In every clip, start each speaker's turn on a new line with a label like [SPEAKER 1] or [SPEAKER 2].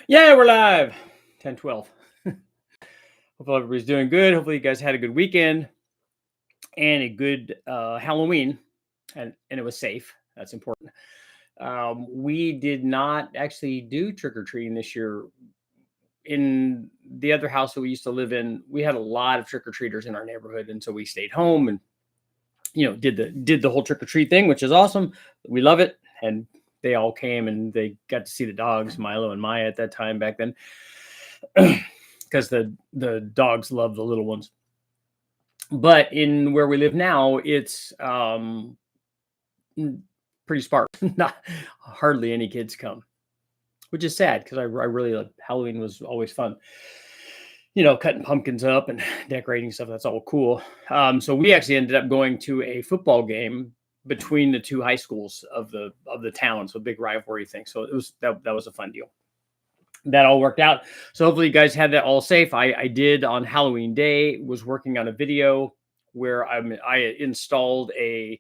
[SPEAKER 1] Yeah, we're live. 10:12. Hopefully everybody's doing good. Hopefully you guys had a good weekend and a good Halloween, and it was safe. That's important. We did not actually do trick or treating this year. In the other house that we used to live in, we had a lot of trick or treaters in our neighborhood, and so we stayed home and did the whole trick or treat thing, which is awesome. We love it, and they all came and they got to see the dogs, Milo and Maya at that time back then. Because the dogs love the little ones. But in where we live now, it's pretty sparse. Not hardly any kids come, which is sad because I really like Halloween was always fun. Cutting pumpkins up and decorating stuff. That's all cool. So we actually ended up going to a football game between the two high schools of the town. So big rivalry thing. So it was that was a fun deal. That all worked out. So hopefully you guys had that all safe. I did on Halloween Day, was working on a video where I installed an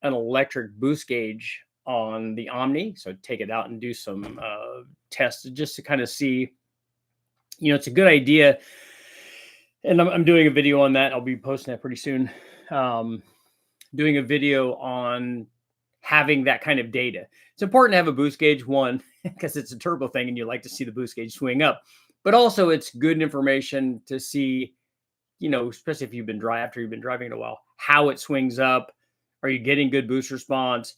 [SPEAKER 1] electric boost gauge on the Omni. So take it out and do some tests just to kind of see, it's a good idea. And I'm doing a video on that. I'll be posting that pretty soon. Doing a video on having that kind of data. It's important to have a boost gauge, one, because it's a turbo thing and you like to see the boost gauge swing up, but also it's good information to see, especially if you've been after you've been driving it a while, how it swings up. Are you getting good boost response?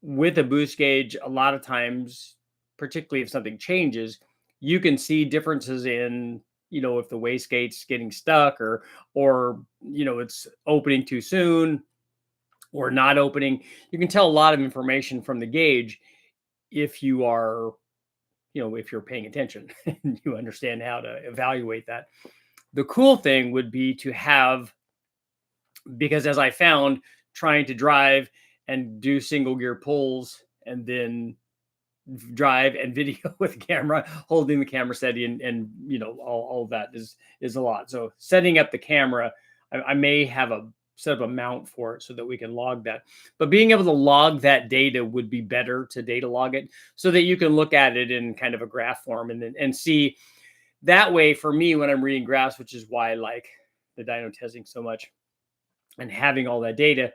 [SPEAKER 1] With a boost gauge, a lot of times, particularly if something changes, you can see differences in, if the wastegate's getting stuck or it's opening too soon or not opening. You can tell a lot of information from the gauge if you are, if you're paying attention and you understand how to evaluate that. The cool thing would be to have, because as I found, trying to drive and do single gear pulls and then drive and video with the camera, holding the camera steady and all of that is a lot. So setting up the camera, I may have set up a mount for it so that we can log that. But being able to log that data would be better, to data log it so that you can look at it in kind of a graph form and see that way. For me, when I'm reading graphs, which is why I like the dyno testing so much and having all that data,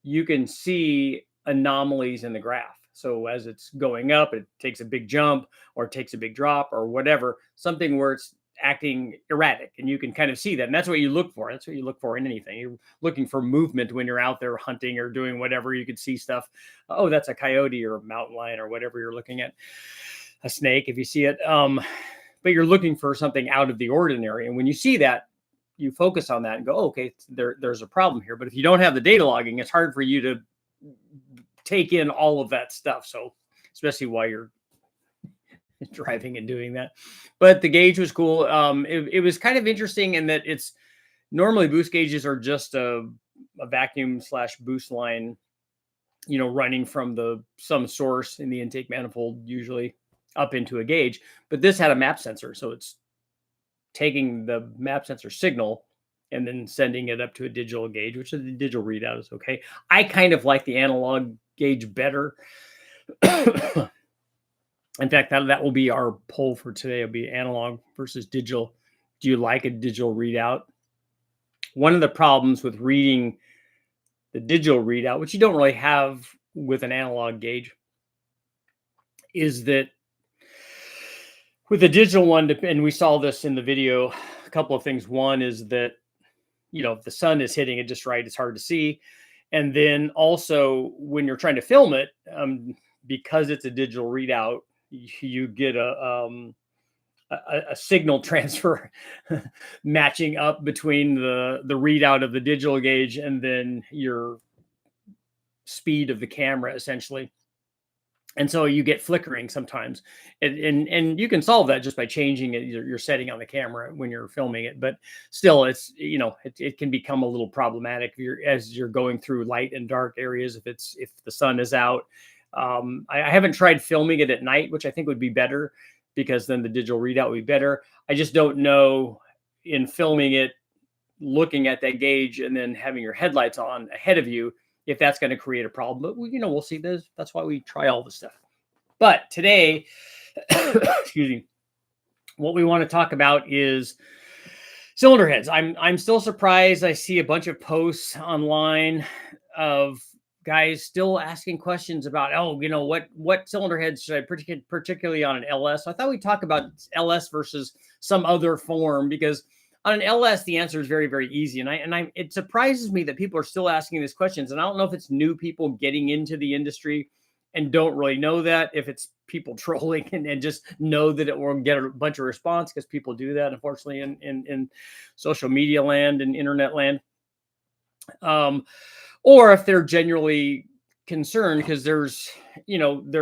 [SPEAKER 1] you can see anomalies in the graph. So as it's going up, it takes a big jump or it takes a big drop or whatever, something where it's acting erratic, and you can kind of see that. And that's what you look for. That's what you look for in anything. You're looking for movement when you're out there hunting or doing whatever. You could see stuff. Oh, that's a coyote or a mountain lion or whatever you're looking at, a snake if you see it. But you're looking for something out of the ordinary. And when you see that, you focus on that and go, oh, okay, there's a problem here. But if you don't have the data logging, it's hard for you to take in all of that stuff. So especially while you're driving and doing that. But the gauge was cool. It was kind of interesting in that it's normally boost gauges are just a vacuum / boost line, running from some source in the intake manifold, usually up into a gauge. But this had a map sensor. So it's taking the map sensor signal and then sending it up to a digital gauge, which the digital readout is okay. I kind of like the analog gauge better. In fact, that will be our poll for today. It'll be analog versus digital. Do you like a digital readout? One of the problems with reading the digital readout, which you don't really have with an analog gauge, is that with the digital one, and we saw this in the video, a couple of things. One is that, if the sun is hitting it just right, it's hard to see. And then also when you're trying to film it, because it's a digital readout, you get a signal transfer matching up between the readout of the digital gauge and then your speed of the camera, essentially. And so you get flickering sometimes, and you can solve that just by changing it, your setting on the camera when you're filming it. But still, it's it can become a little problematic as you're going through light and dark areas if the sun is out. I haven't tried filming it at night, which I think would be better because then the digital readout would be better. I just don't know, in filming it, looking at that gauge and then having your headlights on ahead of you, if that's going to create a problem. But we'll see this. That's why we try all this stuff. But today, Excuse me. What we want to talk about is cylinder heads. I'm still surprised. I see a bunch of posts online of guys still asking questions about, oh, what cylinder heads should I particularly on an LS. So I thought we'd talk about LS versus some other form, because on an LS the answer is very, very easy. And it surprises me that people are still asking these questions. And I don't know if it's new people getting into the industry and don't really know that, if it's people trolling and just know that it will get a bunch of response, because people do that, unfortunately, in social media land and internet land. Or if they're genuinely concerned because there's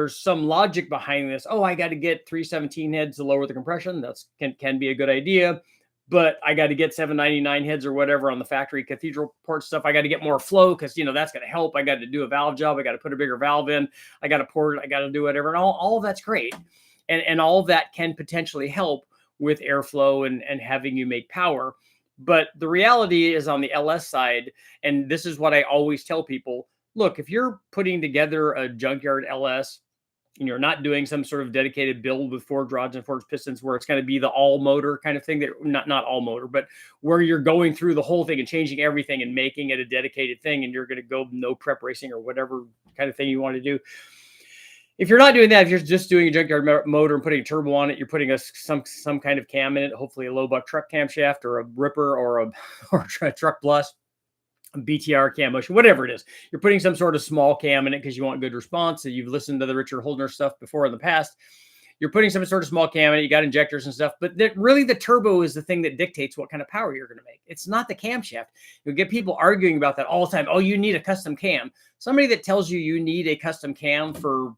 [SPEAKER 1] some logic behind this. Oh, I got to get 317 heads to lower the compression. That's can be a good idea, but I got to get 799 heads or whatever on the factory cathedral port stuff. I got to get more flow because that's going to help. I got to do a valve job. I got to put a bigger valve in. I got to port it. I got to do whatever, and all of that's great, and all of that can potentially help with airflow and having you make power. But the reality is on the LS side, and this is what I always tell people: look, if you're putting together a junkyard LS and you're not doing some sort of dedicated build with forged rods and forged pistons where it's going to be the all motor kind of thing, that not all motor, but where you're going through the whole thing and changing everything and making it a dedicated thing, and you're going to go no prep racing or whatever kind of thing you want to do. If you're not doing that, if you're just doing a junkyard motor and putting a turbo on it, you're putting some kind of cam in it, hopefully a low buck truck camshaft or a ripper or a truck plus, a BTR cam motion, whatever it is. You're putting some sort of small cam in it because you want good response. So you've listened to the Richard Holdner stuff before in the past. You're putting some sort of small cam in it. You got injectors and stuff, but really the turbo is the thing that dictates what kind of power you're going to make. It's not the camshaft. You'll get people arguing about that all the time. Oh, you need a custom cam. Somebody that tells you need a custom cam for,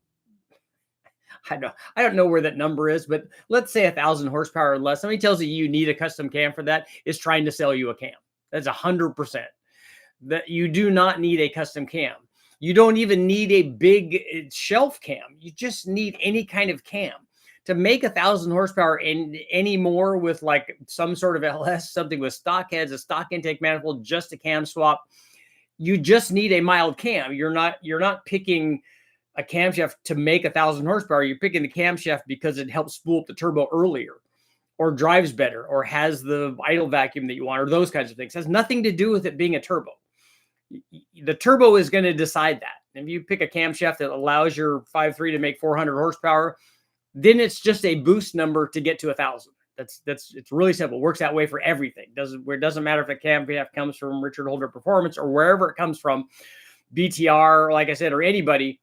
[SPEAKER 1] I don't know where that number is, but let's say 1,000 horsepower or less. Somebody tells you need a custom cam for that, is trying to sell you a cam. That's 100%. That you do not need a custom cam. You don't even need a big shelf cam. You just need any kind of cam to make 1,000 horsepower and any more with like some sort of LS, something with stock heads, a stock intake manifold, just a cam swap. You just need a mild cam. You're not picking a camshaft to make 1,000 horsepower. You're picking the camshaft because it helps spool up the turbo earlier, or drives better, or has the idle vacuum that you want, or those kinds of things. It has nothing to do with it being a turbo. The turbo is going to decide that. If you pick a camshaft that allows your 5.3 to make 400 horsepower, then it's just a boost number to get to 1,000. It's really simple. Works that way for everything. It doesn't matter if the camshaft comes from Richard Holdner Performance or wherever it comes from, BTR, like I said, or anybody.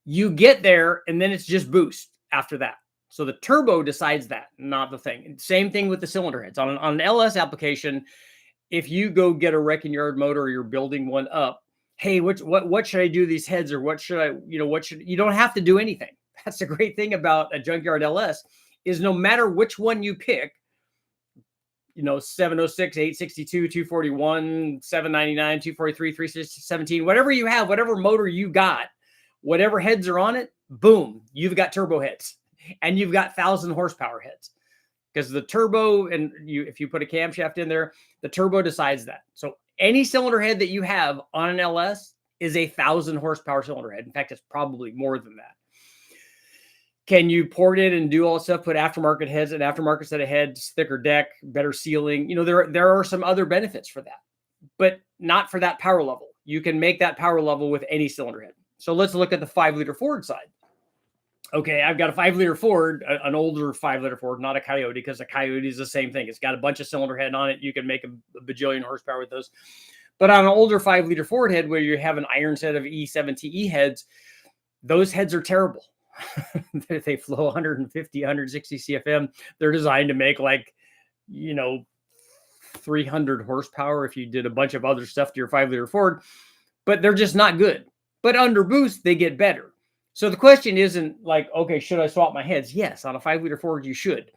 [SPEAKER 1] You get there, and then it's just boost after that. So the turbo decides that, not the thing. Same thing with the cylinder heads. On an LS application, if you go get a wrecking yard motor or you're building one up, hey, what should I do to these heads, or what should I, you don't have to do anything. That's the great thing about a junkyard LS, is no matter which one you pick, 706, 862, 241, 799, 243, 317, whatever you have, whatever motor you got, whatever heads are on it, boom, you've got turbo heads, and you've got 1,000 horsepower heads. Because the turbo, and if you put a camshaft in there, the turbo decides that. So any cylinder head that you have on an LS is a 1,000 horsepower cylinder head. In fact, it's probably more than that. Can you port it and do all that stuff, put aftermarket heads, an aftermarket set of heads, thicker deck, better sealing? There are some other benefits for that, but not for that power level. You can make that power level with any cylinder head. So let's look at the 5-liter Ford side. Okay, I've got a 5-liter Ford, an older 5-liter Ford, not a Coyote, because a Coyote is the same thing. It's got a bunch of cylinder head on it. You can make a bajillion horsepower with those. But on an older 5-liter Ford head, where you have an iron set of E7TE heads, those heads are terrible. They flow 150, 160 CFM. They're designed to make 300 horsepower if you did a bunch of other stuff to your 5-liter Ford, but they're just not good. But under boost, they get better. So the question isn't like, okay, should I swap my heads? Yes, on a 5-liter Ford, you should.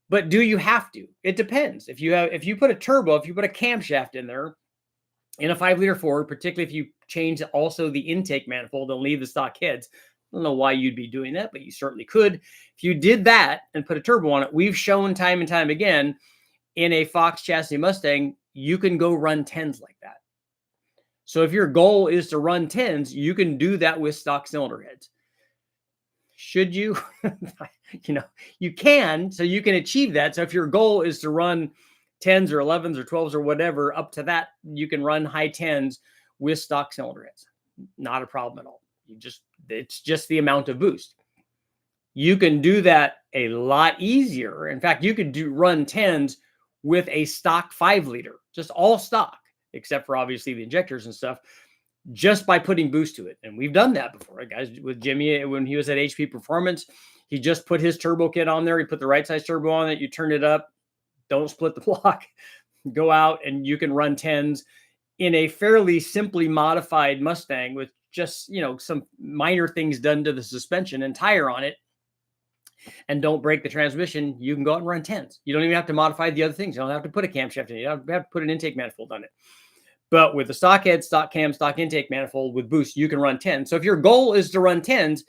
[SPEAKER 1] But do you have to? It depends. If you put a turbo, if you put a camshaft in there in a 5-liter Ford, particularly if you change also the intake manifold and leave the stock heads, I don't know why you'd be doing that, but you certainly could. If you did that and put a turbo on it, we've shown time and time again in a Fox chassis Mustang, you can go run 10s like that. So if your goal is to run 10s, you can do that with stock cylinder heads. Should you? You can, so you can achieve that. So if your goal is to run 10s or 11s or 12s or whatever, up to that, you can run high 10s with stock cylinder heads. Not a problem at all. It's just the amount of boost. You can do that a lot easier. In fact, you could run 10s with a stock 5-liter, just all stock, except for obviously the injectors and stuff, just by putting boost to it. And we've done that before, guys. With Jimmy, when he was at HP Performance, he just put his turbo kit on there. He put the right size turbo on it. You turn it up, don't split the block, go out, and you can run 10s in a fairly simply modified Mustang with just, some minor things done to the suspension and tire on it, and don't break the transmission. You can go out and run 10s. You don't even have to modify the other things. You don't have to put a camshaft in it. You don't have to put an intake manifold on it. But with the stock head, stock cam, stock intake manifold with boost, you can run 10. So if your goal is to run 10s,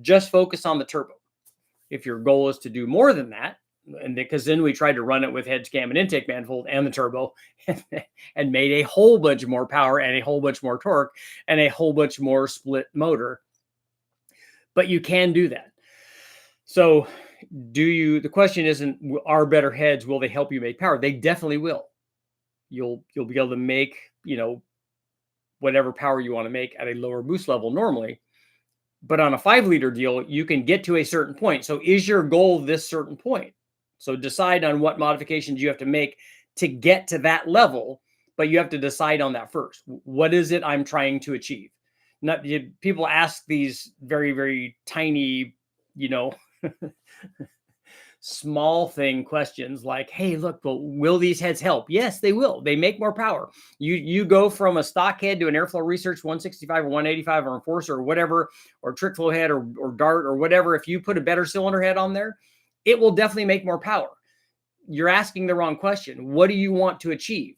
[SPEAKER 1] just focus on the turbo. If your goal is to do more than that, and because then we tried to run it with heads, cam, and intake manifold and the turbo, and made a whole bunch more power and a whole bunch more torque and a whole bunch more split motor. But you can do that. So the question isn't, are better heads, will they help you make power? They definitely will. You'll be able to make, whatever power you want to make at a lower boost level normally. But on a 5-liter deal, you can get to a certain point. So is your goal this certain point? So decide on what modifications you have to make to get to that level, but you have to decide on that first. What is it I'm trying to achieve? People ask these very, very tiny, small thing questions like, hey, look, well, will these heads help? Yes, they will. They make more power. You go from a stock head to an Airflow Research 165 or 185 or Enforcer or whatever, or trick flow head or Dart or whatever. If you put a better cylinder head on there, it will definitely make more power. You're asking the wrong question. What do you want to achieve?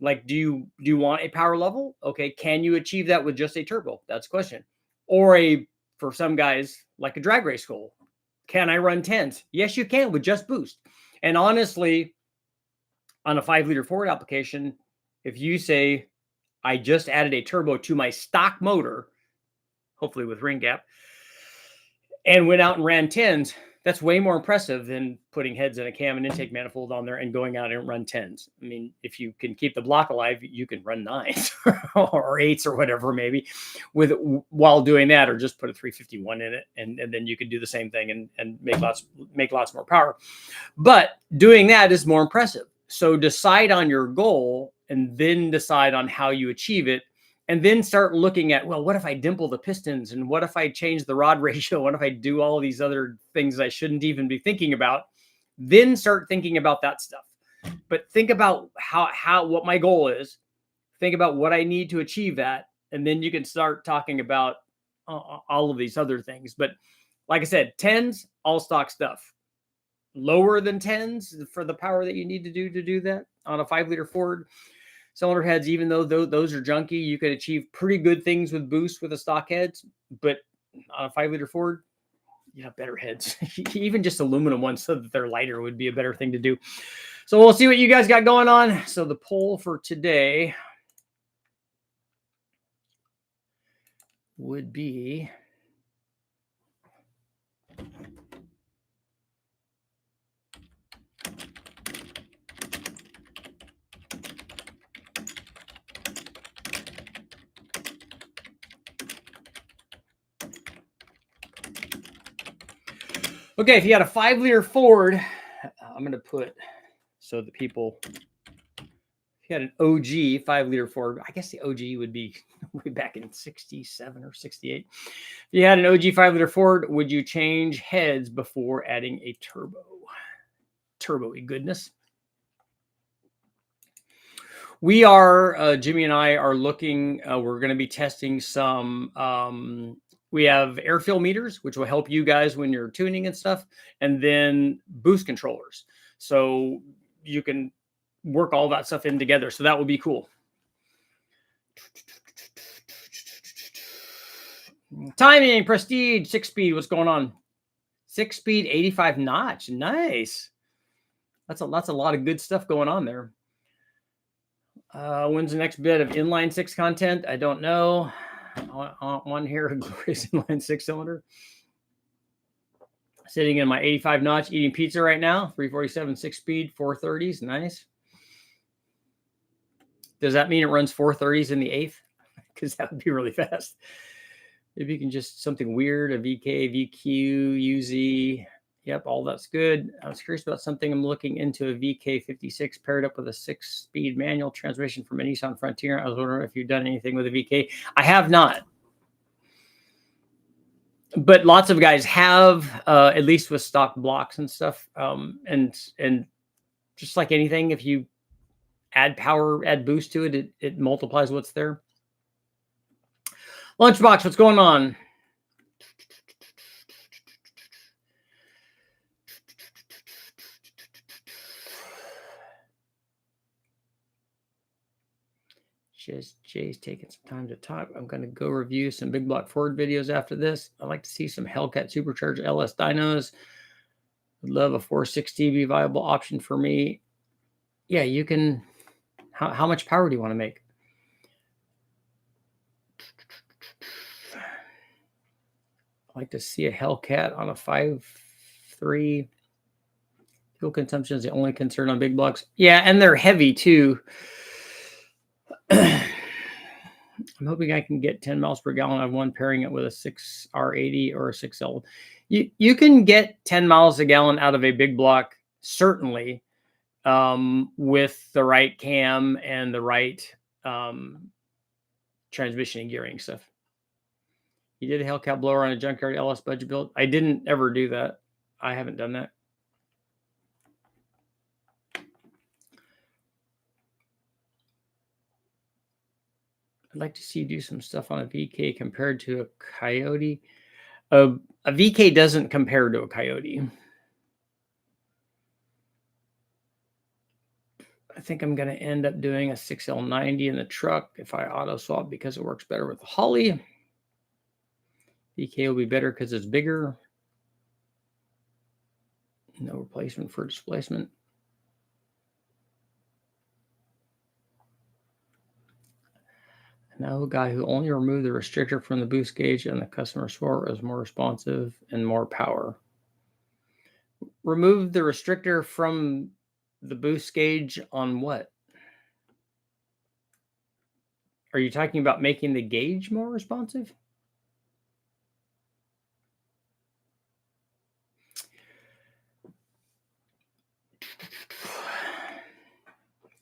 [SPEAKER 1] Like, do you want a power level? Okay, can you achieve that with just a turbo? That's the question. Or for some guys, like a drag race goal. Can I run 10s? Yes, you can with just boost. And honestly, on a 5-liter Ford application, if you say, I just added a turbo to my stock motor, hopefully with ring gap, and went out and ran 10s, that's way more impressive than putting heads and a cam and intake manifold on there and going out and run 10s. I mean, if you can keep the block alive, you can run 9s or 8s or whatever, maybe while doing that, or just put a 351 in it. And then you can do the same thing and make lots more power. But doing that is more impressive. So decide on your goal and then decide on how you achieve it. And then start looking at, well, what if I dimple the pistons? And what if I change the rod ratio? What if I do all of these other things I shouldn't even be thinking about? Then start thinking about that stuff. But think about what my goal is. Think about what I need to achieve that. And then you can start talking about all of these other things. But like I said, 10s, all stock stuff. Lower than 10s for the power that you need to do that on a 5-liter Ford. Cylinder heads, even though those are junky, you could achieve pretty good things with boost with the stock heads. But on a 5-liter Ford, better heads. Even just aluminum ones so that they're lighter would be a better thing to do. So we'll see what you guys got going on. So the poll for today would be... Okay, if you had a 5-liter Ford, I'm going to put so that people, if you had an OG 5-liter Ford, I guess the OG would be way back in 67 or 68. If you had an OG 5-liter Ford, would you change heads before adding a turbo? Turbo-y goodness. We are, Jimmy and I are looking, we're going to be testing some, we have air fill meters, which will help you guys when you're tuning and stuff, and then boost controllers. So you can work all that stuff in together. So that would be cool. Timing, prestige, 6-speed. What's going on? 6-speed, 85 notch. Nice. That's a lot of good stuff going on there. When's the next bit of inline 6 content? I don't know. On here, glorious inline 6-cylinder. Sitting in my 85 notch, eating pizza right now. 347 6-speed, 430s. Nice. Does that mean it runs 430s in the eighth? Because that would be really fast. Maybe you can just something weird, a VK, VQ, UZ. Yep, all that's good. I was curious about something. I'm looking into a VK56 paired up with a 6-speed manual transmission from a Nissan Frontier. I was wondering if you've done anything with a VK. I have not. But lots of guys have, at least with stock blocks and stuff. And just like anything, if you add power, add boost to it, it multiplies what's there. Lunchbox, what's going on? Jay's taking some time to talk. I'm going to go review some big block Ford videos after this. I'd like to see some Hellcat supercharged LS dynos. Would love a 460 be a viable option for me. Yeah, you can. How much power do you want to make? I'd like to see a Hellcat on a 5.3. Fuel consumption is the only concern on big blocks. Yeah, and they're heavy too. I'm hoping I can get 10 miles per gallon out of one, pairing it with a 6R80 or a 6L. You can get 10 miles a gallon out of a big block, certainly, with the right cam and the right transmission and gearing stuff. You did a Hellcat blower on a junkyard LS budget build. I didn't ever do that. I haven't done that. I'd like to see you do some stuff on a VK compared to a Coyote. A VK doesn't compare to a Coyote. I think I'm going to end up doing a 6L90 in the truck if I auto swap because it works better with the Holly. VK will be better because it's bigger. No replacement for displacement. Now a guy who only removed the restrictor from the boost gauge and the customer swore is more responsive and more power. Remove the restrictor from the boost gauge on what? Are you talking about making the gauge more responsive?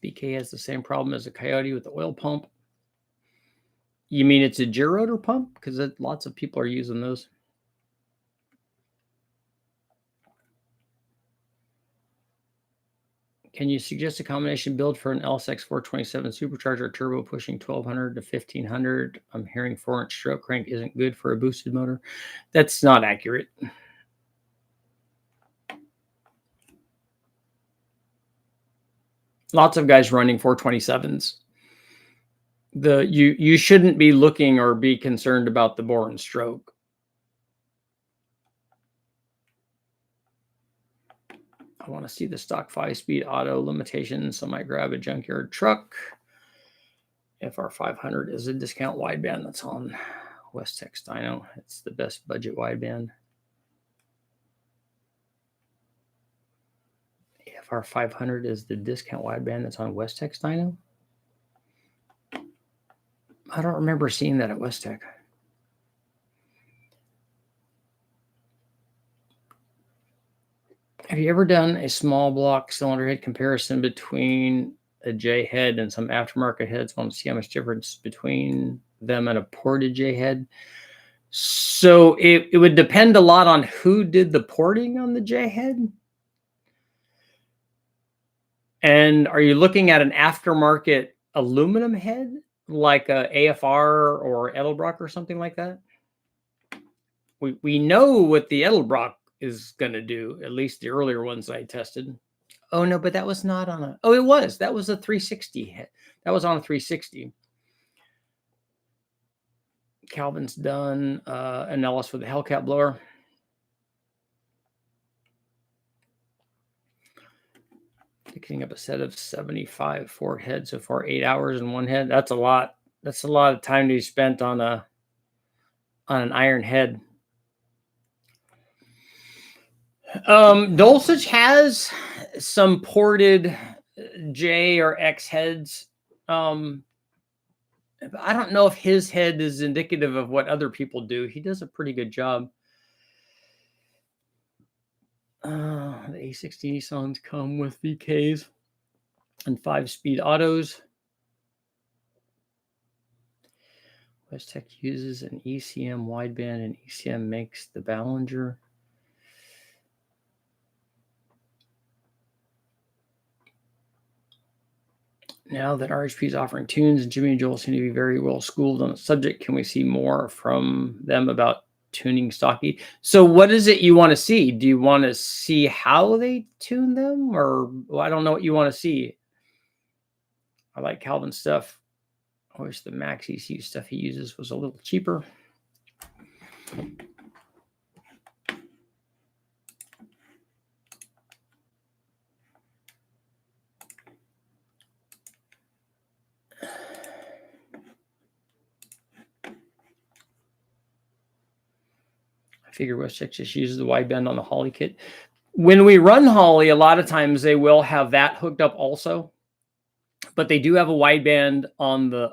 [SPEAKER 1] BK has the same problem as a Coyote with the oil pump. You mean it's a gerotor pump? Because lots of people are using those. Can you suggest a combination build for an LSX 427 supercharger turbo pushing 1200 to 1500? I'm hearing 4-inch stroke crank isn't good for a boosted motor. That's not accurate. Lots of guys running 427s. You shouldn't be looking or be concerned about the bore and stroke. I want to see the stock 5-speed auto limitations, so I might grab a junkyard truck. FR500 is a discount wideband that's on Westex dyno. It's the best budget wideband. FR500 is the discount wideband that's on Westex dyno. I don't remember seeing that at Westech. Have you ever done a small block cylinder head comparison between a J head and some aftermarket heads? I want to see how much difference between them and a ported J head. So it would depend a lot on who did the porting on the J head. And are you looking at an aftermarket aluminum head like a AFR or Edelbrock or something like that? We know what the Edelbrock is going to do, at least the earlier ones I tested. Oh, no, but that was not on a... Oh, it was. That was a 360 head. That was on a 360. Calvin's done an LS for the Hellcat blower. Picking up a set of 75 Ford heads so far, 8 hours in one head. That's a lot. That's a lot of time to be spent on an iron head. Dulcich has some ported J or X heads. I don't know if his head is indicative of what other people do. He does a pretty good job. The A60 Nissans come with VKs and 5-speed autos. Westech uses an ECM wideband, and ECM makes the Ballinger. Now that RHP is offering tunes and Jimmy and Joel seem to be very well schooled on the subject, can we see more from them about tuning stocky? So what is it you want to see? Do you want to see how they tune them? Or well, I don't know what you want to see. I like Calvin's stuff. I wish the Max ECU stuff he uses was a little cheaper. I figure Westech just uses the wideband on the Holly kit. When we run Holly, a lot of times they will have that hooked up also, but they do have a wideband on the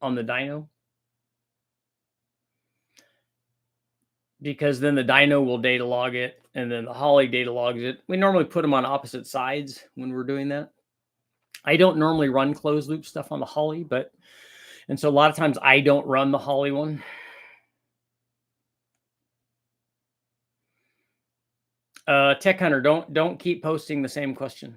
[SPEAKER 1] dyno, because then the dyno will data log it and then the Holly data logs it. We normally put them on opposite sides when we're doing that. I don't normally run closed loop stuff on the Holly, and so a lot of times I don't run the Holly one. Tech Hunter, don't keep posting the same question.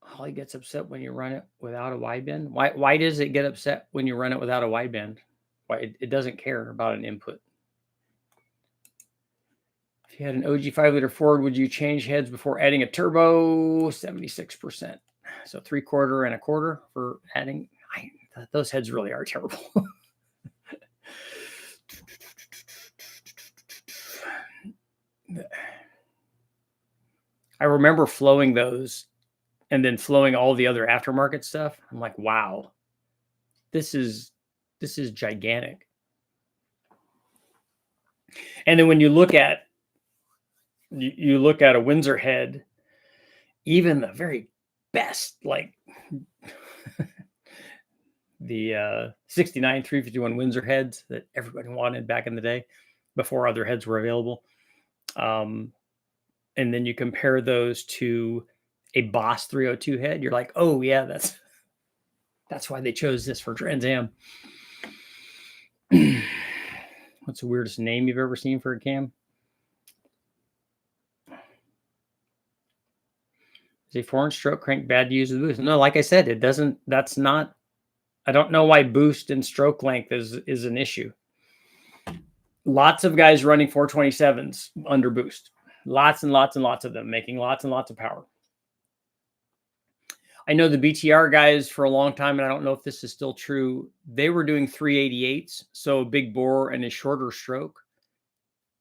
[SPEAKER 1] Holly gets upset when you run it without a wideband. Why does it get upset when you run it without a wideband? Why it doesn't care about an input. If you had an OG 5-liter Ford, would you change heads before adding a turbo? 76%. So 3/4 and 1/4 for adding. Those heads really are terrible. I remember flowing those and then flowing all the other aftermarket stuff. I'm like, wow, this is gigantic. And then when you look at a Windsor head, even the very best, like the 69 351 Windsor heads that everybody wanted back in the day before other heads were available. And then you compare those to a Boss 302 head, you're like, oh yeah, that's why they chose this for Trans Am. What's the weirdest name you've ever seen for a cam? Is a 4-inch stroke crank bad to use with boost? No, like I said, it doesn't. That's not. I don't know why boost and stroke length is an issue. Lots of guys running 427s under boost. Lots and lots and lots of them, making lots and lots of power. I know the BTR guys for a long time, and I don't know if this is still true. They were doing 388s, so a big bore and a shorter stroke.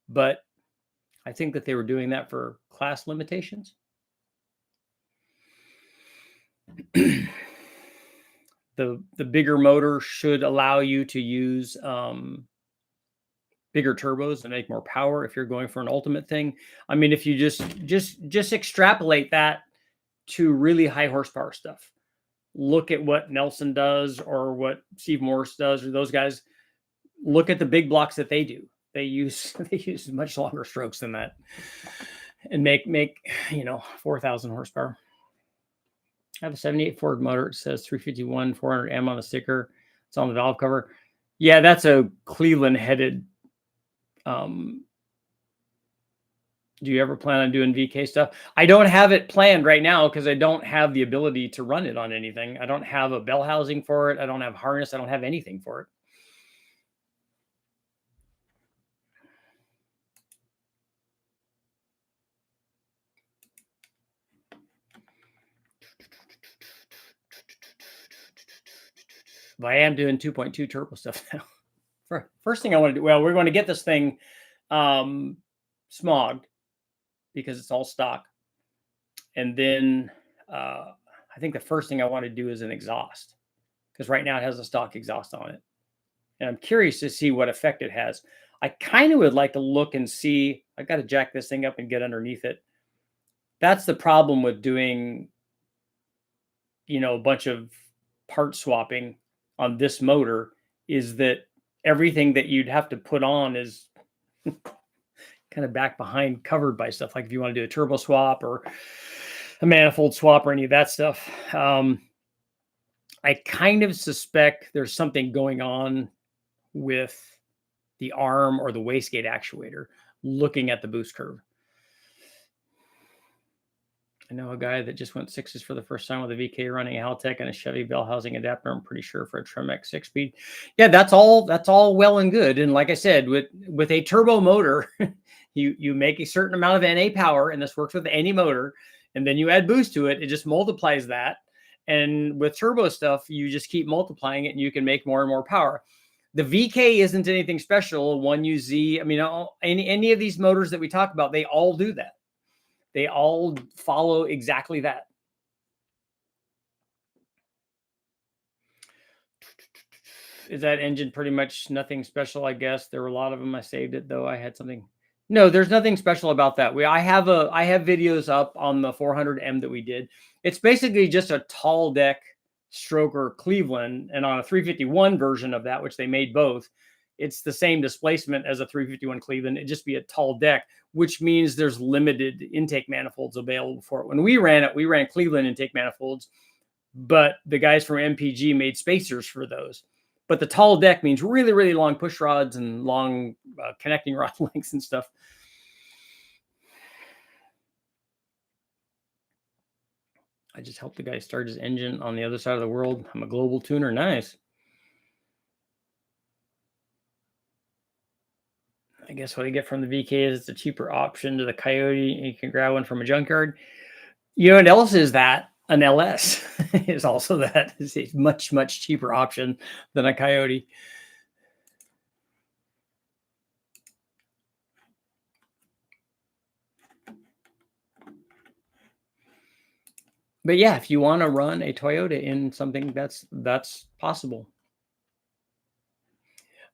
[SPEAKER 1] But I think that they were doing that for class limitations. The bigger motor should allow you to use bigger turbos and make more power if you're going for an ultimate thing. I mean, if you just extrapolate that to really high horsepower stuff, look at what Nelson does or what Steve Morris does, or those guys. Look at the big blocks that they do. They use much longer strokes than that, and make 4,000 horsepower. I have a 78 Ford motor. It says 351 400M on the sticker. It's on the valve cover. Yeah, that's a Cleveland headed. Do you ever plan on doing VK stuff? I don't have it planned right now because I don't have the ability to run it on anything. I don't have a bell housing for it. I don't have harness. I don't have anything for it. But I am doing 2.2 turbo stuff now. First thing I want to do, well, we're going to get this thing smogged because it's all stock. And then I think the first thing I want to do is an exhaust, because right now it has a stock exhaust on it. And I'm curious to see what effect it has. I kind of would like to look and see. I got to jack this thing up and get underneath it. That's the problem with doing, a bunch of part swapping on this motor, is that everything that you'd have to put on is kind of back behind, covered by stuff. Like if you want to do a turbo swap or a manifold swap or any of that stuff. I kind of suspect there's something going on with the arm or the wastegate actuator looking at the boost curve. I know a guy that just went 6s for the first time with a VK running a Haltech and a Chevy bell housing adapter. I'm pretty sure for a Tremec 6-speed. Yeah, that's all well and good. And like I said, with a turbo motor, you make a certain amount of NA power, and this works with any motor, and then you add boost to it, it just multiplies that. And with turbo stuff, you just keep multiplying it, and you can make more and more power. The VK isn't anything special. 1UZ, I mean, any of these motors that we talk about, they all do that. They all follow exactly that. Is that engine pretty much nothing special? I guess there were a lot of them. I saved it though. I had something. No, there's nothing special about that. I have videos up on the 400M that we did. It's basically just a tall deck stroker Cleveland, and on a 351 version of that, which they made both, it's the same displacement as a 351 Cleveland. It'd just be a tall deck, which means there's limited intake manifolds available for it. When we ran it, we ran Cleveland intake manifolds, but the guys from MPG made spacers for those. But the tall deck means really, really long push rods and long connecting rod lengths and stuff. I just helped the guy start his engine on the other side of the world. I'm a global tuner. Nice. I guess what I get from the VK is it's a cheaper option to the Coyote. You can grab one from a junkyard. You know what else is that? An LS is also that. It's a much, much cheaper option than a Coyote. But yeah, if you want to run a Toyota in something, that's possible.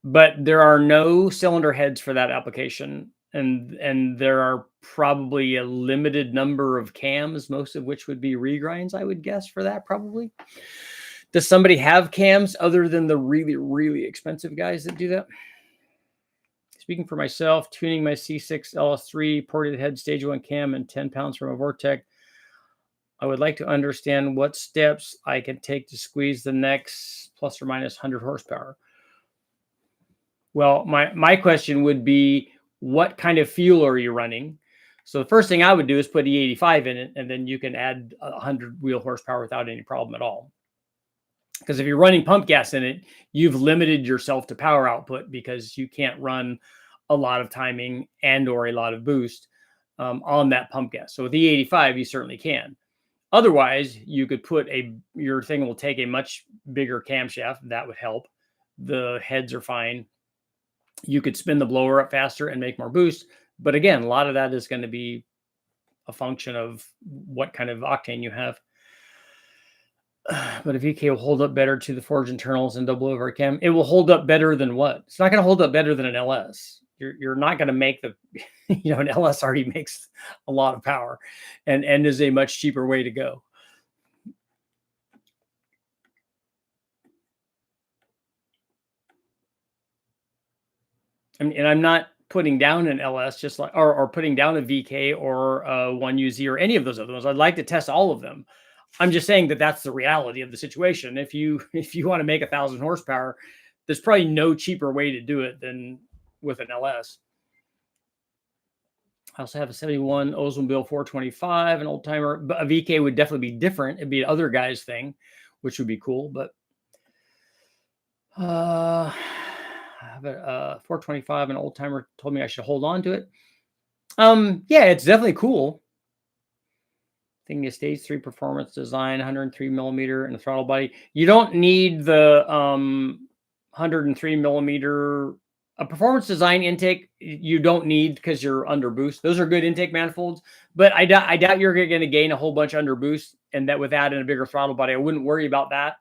[SPEAKER 1] But there are no cylinder heads for that application, and there are probably a limited number of cams, most of which would be regrinds, I would guess, for that probably. Does somebody have cams other than the really, really expensive guys that do that? Speaking for myself, tuning my C6 LS3 ported head stage 1 cam and 10 pounds from a Vortec, I would like to understand what steps I can take to squeeze the next plus or minus 100 horsepower. Well, my question would be, what kind of fuel are you running? So the first thing I would do is put E85 in it, and then you can add 100 wheel horsepower without any problem at all. Because if you're running pump gas in it, you've limited yourself to power output because you can't run a lot of timing and or a lot of boost on that pump gas. So with E85, you certainly can. Otherwise, you could put your thing will take a much bigger camshaft. That would help. The heads are fine. You could spin the blower up faster and make more boost. But again, a lot of that is going to be a function of what kind of octane you have. But a VK will hold up better to the forged internals and double over cam. It will hold up better than what? It's not going to hold up better than an LS. You're not going to make the, an LS already makes a lot of power and is a much cheaper way to go. And I'm not putting down an LS just like, or putting down a VK or a 1UZ or any of those other ones. I'd like to test all of them. I'm just saying that that's the reality of the situation. If you want to make 1,000 horsepower, there's probably no cheaper way to do it than with an LS. I also have a 71 Oldsmobile 425, an old timer, but a VK would definitely be different. It'd be other guy's thing, which would be cool. But I have a 425, an old timer told me I should hold on to it. Yeah, it's definitely cool. Thinking of stage 3 performance design, 103 millimeter and the throttle body. You don't need the 103 millimeter. A performance design intake you don't need because you're under boost. Those are good intake manifolds, but I doubt you're going to gain a whole bunch under boost, and that with that and a bigger throttle body, I wouldn't worry about that.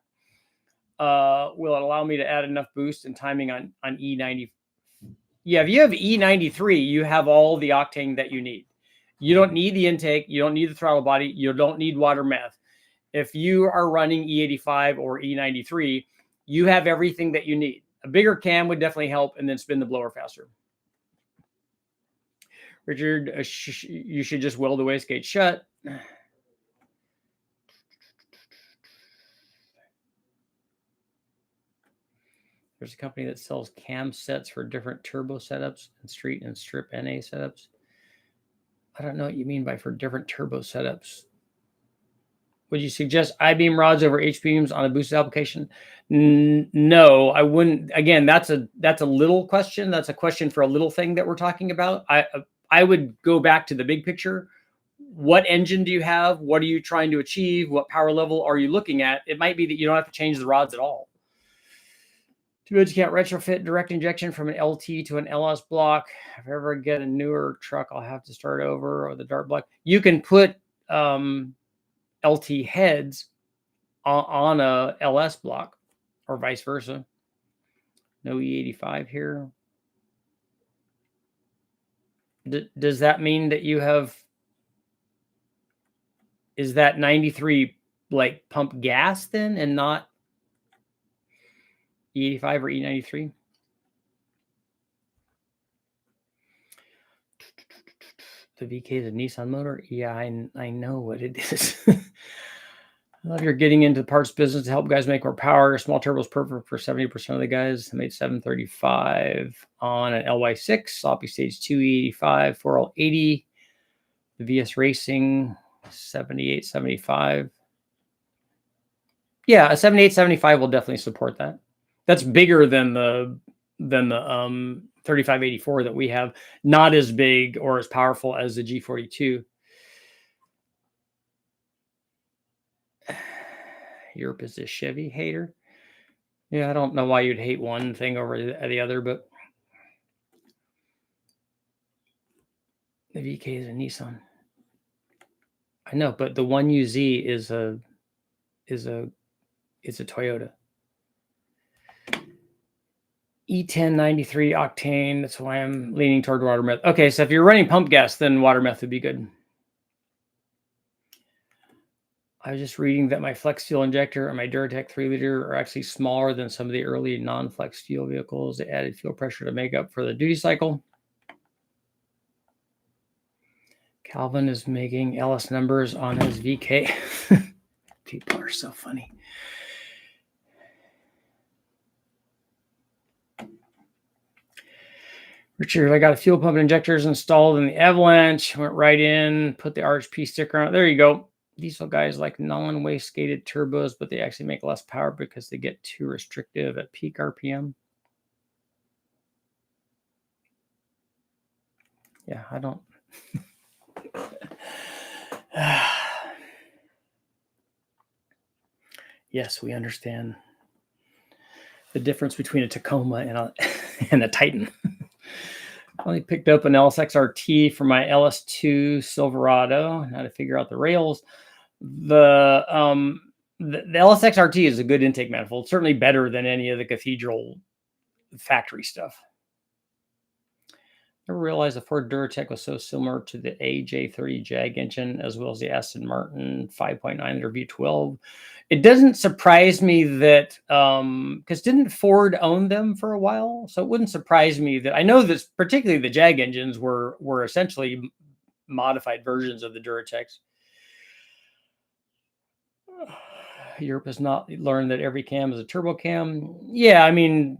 [SPEAKER 1] will it allow me to add enough boost and timing on E90? Yeah, if you have E93, you have all the octane that you need. You don't need the intake. You don't need the throttle body. You don't need water meth. If you are running E85 or E93, you have everything that you need. A bigger cam would definitely help, and then spin the blower faster. Richard, you should just weld the wastegate shut. There's a company that sells cam sets for different turbo setups and street and strip NA setups. I don't know what you mean by for different turbo setups. Would you suggest I-beam rods over H-beams on a boosted application? No, I wouldn't. Again, that's a little question. That's a question for a little thing that we're talking about. I would go back to the big picture. What engine do you have? What are you trying to achieve? What power level are you looking at? It might be that you don't have to change the rods at all. Too bad you can't retrofit direct injection from an LT to an LS block. If I ever get a newer truck, I'll have to start over, or the dart block. You can put LT heads on a LS block, or vice versa. No E85 here. Does that mean that you have, is that 93 like pump gas then and not E85 or E93? The VK is a Nissan motor. Yeah, I know what it is. I love you're getting into the parts business to help guys make more power. Small turbo is perfect for 70% of the guys. I made 735 on an LY6, sloppy stage 285, 4L80. The VS Racing 7875. Yeah, a 7875 will definitely support that. That's bigger than the 3584 that we have. Not as big or as powerful as the G42. Europe is a Chevy hater. Yeah, I don't know why you'd hate one thing over the other, but the VK is a Nissan. I know, but the 1UZ is a Toyota. E1093 octane. That's why I'm leaning toward water meth. Okay, so if you're running pump gas, then water meth would be good. I was just reading that my flex fuel injector and my Duratec 3-liter are actually smaller than some of the early non-flex fuel vehicles. They added fuel pressure to make up for the duty cycle. Calvin is making LS numbers on his VK. People are so funny. Richard, I got a fuel pump injectors installed in the Avalanche. Went right in, put the RHP sticker on it. There you go. Diesel guys like non-wastegated turbos, but they actually make less power because they get too restrictive at peak RPM. Yeah, I don't. Yes, we understand the difference between a Tacoma and a Titan. I only picked up an LSX-RT for my LS2 Silverado. Now to figure out the rails. The LSX-RT is a good intake manifold. Certainly better than any of the Cathedral factory stuff. I never realized the Ford Duratec was so similar to the AJ30 Jag engine as well as the Aston Martin 5.9 liter V12. It doesn't surprise me that, because didn't Ford own them for a while? So it wouldn't surprise me that, I know that particularly the Jag engines were essentially modified versions of the Duratecs. Europe has not learned that every cam is a turbo cam. Yeah, I mean,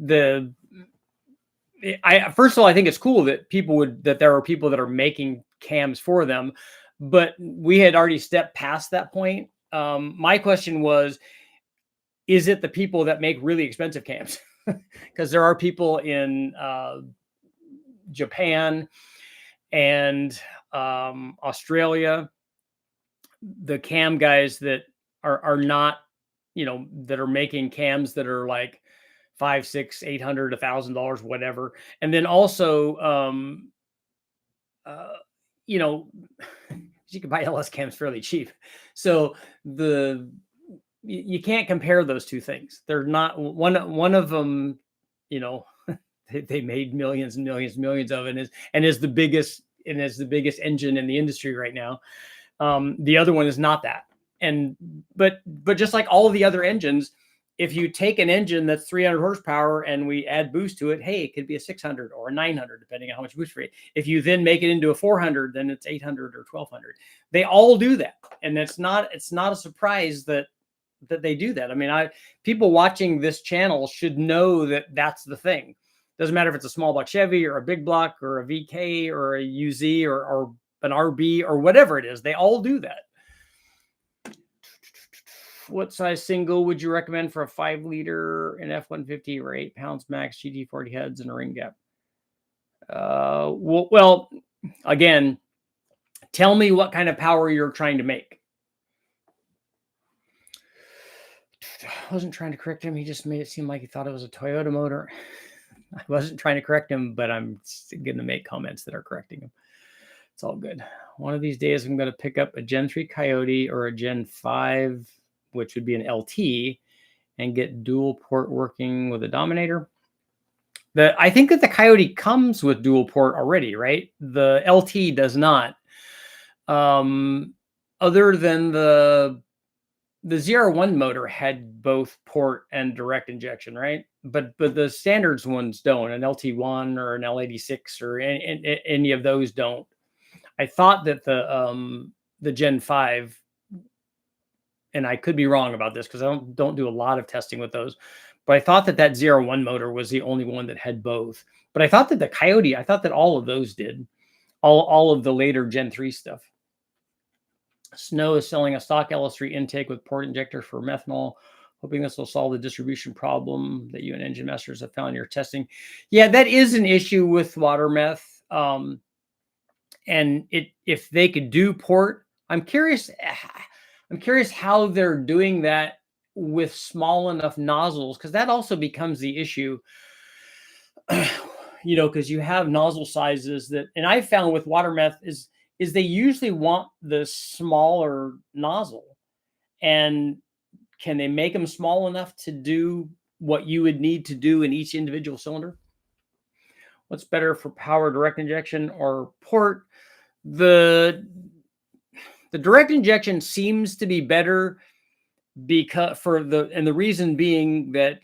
[SPEAKER 1] first of all, I think it's cool that there are people that are making cams for them, but we had already stepped past that point. My question was, is it the people that make really expensive cams? Because there are people in Japan and Australia, the cam guys that are not, that are making cams that are like $500, $600, $800, $1,000, whatever. And then also, you can buy LS cams fairly cheap. So you can't compare those two things. They're not one of them, you know, they made millions and millions and millions of it, and is the biggest engine in the industry right now. The other one is not that. And but just like all the other engines, if you take an engine that's 300 horsepower and we add boost to it, hey, it could be a 600 or a 900, depending on how much boost rate. If you then make it into a 400, then it's 800 or 1200. They all do that, and it's not a surprise that they do that. I mean, people watching this channel should know that that's the thing. Doesn't matter if it's a small block Chevy or a big block or a VK or a UZ or an RB or whatever it is. They all do that. What size single would you recommend for a 5-liter in F-150 or 8 pounds max GT40 heads and a ring gap? Well, again, tell me what kind of power you're trying to make. I wasn't trying to correct him. He just made it seem like he thought it was a Toyota motor. I wasn't trying to correct him, but I'm going to make comments that are correcting him. It's all good. One of these days, I'm going to pick up a Gen 3 Coyote or a Gen 5, which would be an LT, and get dual port working with a Dominator. I think that the Coyote comes with dual port already, right? The LT does not. Other than the ZR1 motor had both port and direct injection, right? But the standards ones don't. An LT1 or an L86 or any of those don't. I thought that the Gen 5, and I could be wrong about this because I don't do a lot of testing with those, but I thought that ZR1 motor was the only one that had both. But I thought that the Coyote, I thought that all of those did, all of the later Gen 3 stuff. Snow is selling a stock LS3 intake with port injector for methanol, hoping this will solve the distribution problem that you and engine masters have found in your testing. Yeah, that is an issue with water meth. And if they could do port, I'm curious how they're doing that with small enough nozzles, because that also becomes the issue. You know, because you have nozzle sizes that, and I found with water meth is they usually want the smaller nozzle. And can they make them small enough to do what you would need to do in each individual cylinder? What's better for power, direct injection or port? The direct injection seems to be better because the reason being that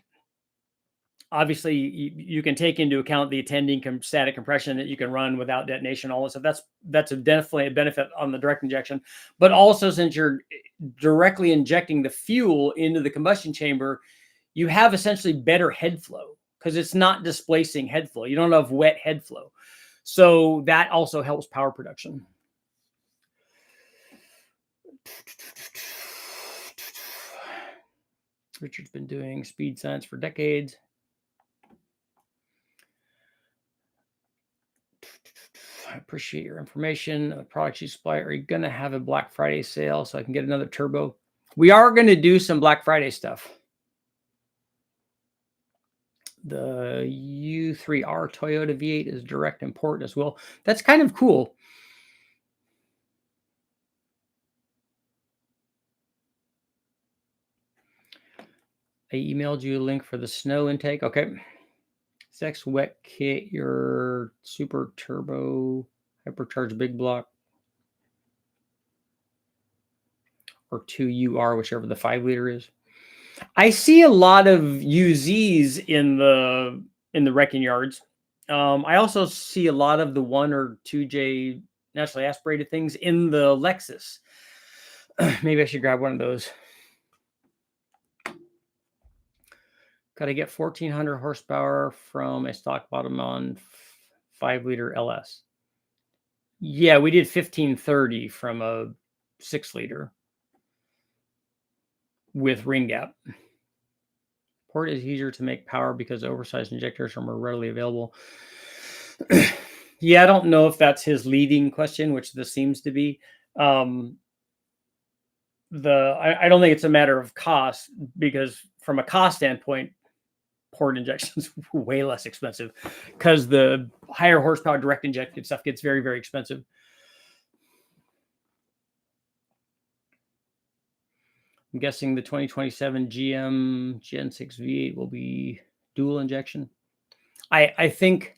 [SPEAKER 1] obviously you can take into account the attending static compression that you can run without detonation, all this stuff. That's definitely a benefit on the direct injection. But also, since you're directly injecting the fuel into the combustion chamber, you have essentially better head flow because it's not displacing head flow. You don't have wet head flow. So that also helps power production. Richard's been doing speed science for decades. I appreciate your information. The products you supply, are you going to have a Black Friday sale so I can get another turbo? We are going to do some Black Friday stuff. The U3R Toyota V8 is direct import as well. That's kind of cool. I emailed you a link for the snow intake. Okay. Sex wet kit, your super turbo hypercharged big block, or 2UR, whichever the 5-liter is. I see a lot of UZs in the wrecking yards. I also see a lot of the 1 or 2J naturally aspirated things in the Lexus. Maybe I should grab one of those. Got to get 1400 horsepower from a stock bottom on 5-liter LS. Yeah, we did 1530 from a 6-liter with ring gap. Port is easier to make power because oversized injectors are more readily available. Yeah, I don't know if that's his leading question, which this seems to be. I don't think it's a matter of cost, because from a cost standpoint, port injection is way less expensive because the higher horsepower direct injected stuff gets very, very expensive. I'm guessing the 2027 GM Gen 6 V8 will be dual injection. I think,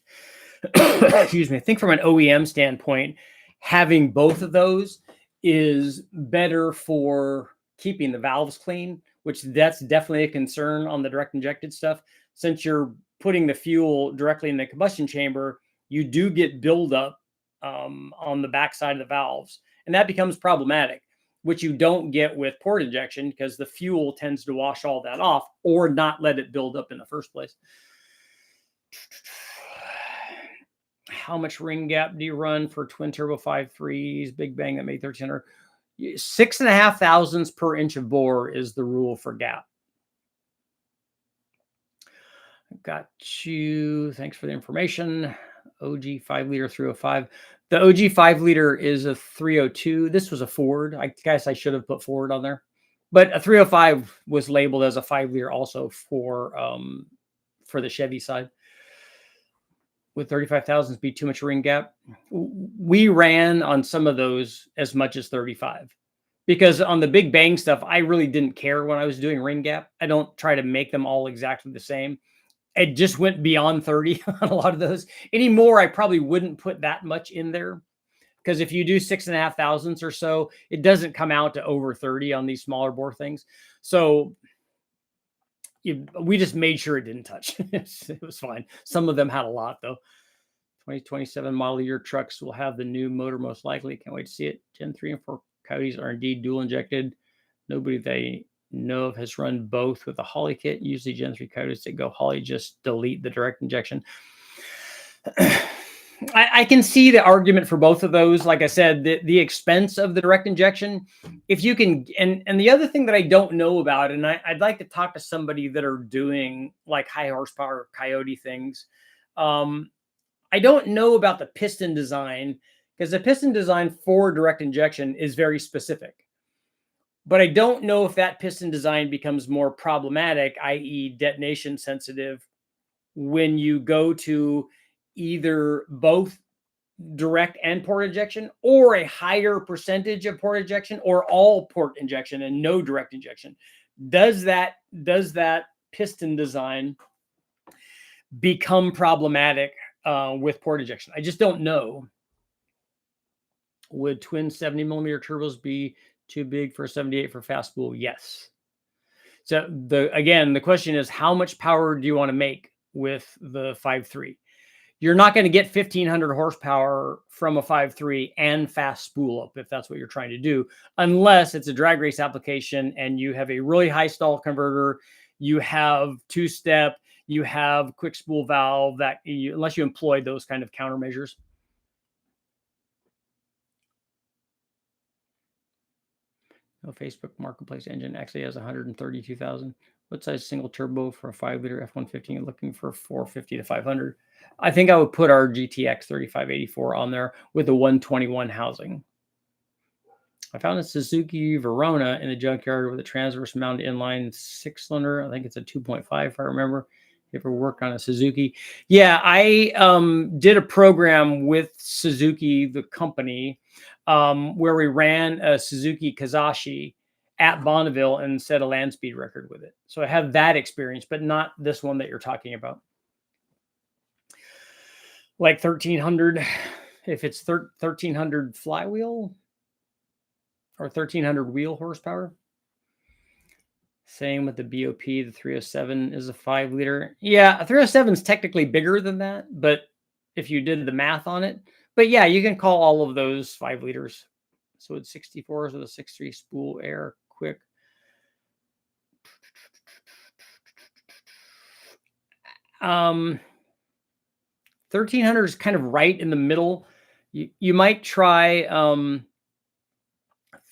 [SPEAKER 1] excuse me, I think from an OEM standpoint, having both of those is better for keeping the valves clean, which that's definitely a concern on the direct injected stuff. Since you're putting the fuel directly in the combustion chamber, you do get buildup on the backside of the valves, and that becomes problematic, which you don't get with port injection because the fuel tends to wash all that off or not let it build up in the first place. How much ring gap do you run for twin turbo 5.3s, Big Bang that made 1300? 6.5 thousandths per inch of bore is the rule for gap. Got you. Thanks for the information. OG 5-liter 305. The OG 5-liter is a 302. This was a Ford. I guess I should have put Ford on there. But a 305 was labeled as a 5-liter also for the Chevy side. Would 35 thousandths be too much ring gap? We ran on some of those as much as 35. Because on the Big Bang stuff, I really didn't care when I was doing ring gap. I don't try to make them all exactly the same. It just went beyond 30 on a lot of those. Anymore, I probably wouldn't put that much in there. Because if you do 6.5 thousandths or so, it doesn't come out to over 30 on these smaller bore things. So we just made sure it didn't touch. It was fine. Some of them had a lot, though. 2027 model year trucks will have the new motor most likely. Can't wait to see it. Gen 3 and 4 Coyotes are indeed dual injected. Nobody they know of has run both with a Holly kit. Usually Gen 3 Coyotes that go Holly just delete the direct injection. I can see the argument for both of those. Like I said, the expense of the direct injection, if you can, and the other thing that I don't know about, and I'd like to talk to somebody that are doing like high horsepower Coyote things. I don't know about the piston design because the piston design for direct injection is very specific. But I don't know if that piston design becomes more problematic, i.e. detonation sensitive, when you go to either both direct and port injection or a higher percentage of port injection or all port injection and no direct injection. Does that piston design become problematic with port injection? I just don't know. Would twin 70 millimeter turbos be too big for 78 for fast spool? Yes. So the question is, how much power do you want to make with the 5.3? You're not going to get 1500 horsepower from a 5.3 and fast spool up if that's what you're trying to do, unless it's a drag race application and you have a really high stall converter, you have two-step, you have quick spool valve that unless you employ those kind of countermeasures. No, Facebook Marketplace engine actually has 132,000. What size single turbo for a 5-liter F-150 looking for 450 to 500? I think I would put our GTX 3584 on there with a 121 housing. I found a Suzuki Verona in the junkyard with a transverse mounted inline 6-cylinder. I think it's a 2.5 if I remember. You ever worked on a Suzuki? Yeah, I did a program with Suzuki, the company, where we ran a Suzuki Kazashi at Bonneville and set a land speed record with it. So I have that experience, but not this one that you're talking about. Like 1300, if it's 1300 flywheel or 1300 wheel horsepower. Same with the BOP. The 307 is a 5-liter. Yeah, a 307 is technically bigger than that, but if you did the math on it. But yeah, you can call all of those 5 liters. So it's 64s with a 6.3 spool air quick. Um, 1300 is kind of right in the middle. You might try